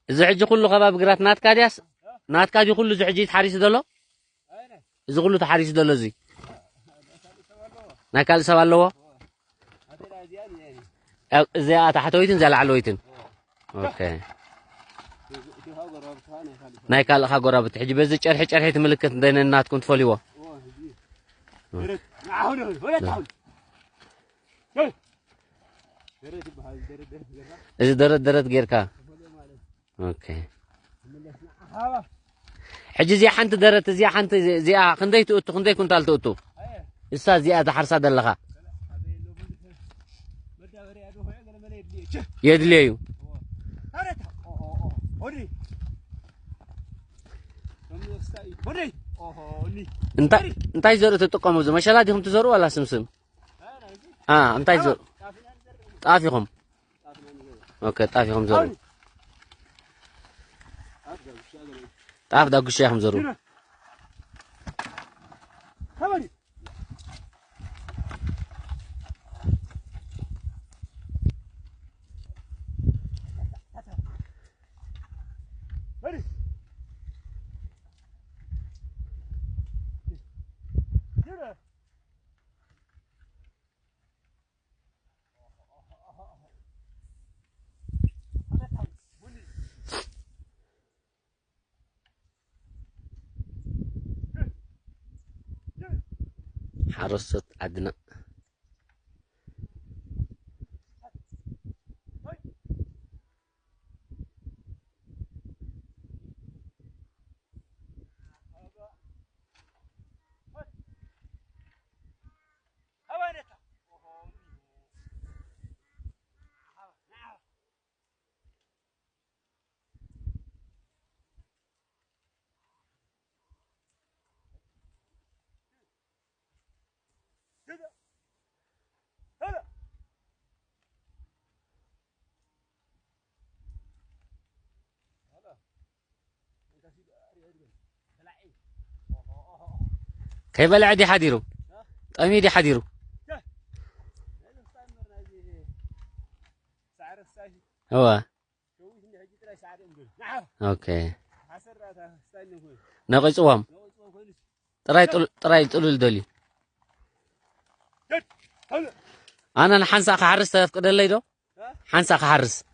إذا حجي كله خباب قرات ناتكادياس ناتكادي كله إذا حجي تحريس دلو إذا كله تحريس دلو زي ناكال سوالو زي تحتويتن زي العلويتن اوكي نايكال خا غرابت حجي بزي چرح تملكت دين الناتكم تفوليوا إذا درت غيركا اوكي حجي زي حنت درت زي حنت زي خندي تؤتو خندي كنتال تؤتو إسا زي حرسا دلخا يدليو انت يزورو تطقمو زو مشالا ديهم تزورو ولا سمسم انت يزور طافيهم اوكي طافيهم زورو طاف داكو شيخم زورو حرصت عدنا كيف العدي حديرو طميدي حديرو هو اوكي نقول صوام طراي طلول دولي انا حنسا خحرس تفقد الليدو حنسا خحرس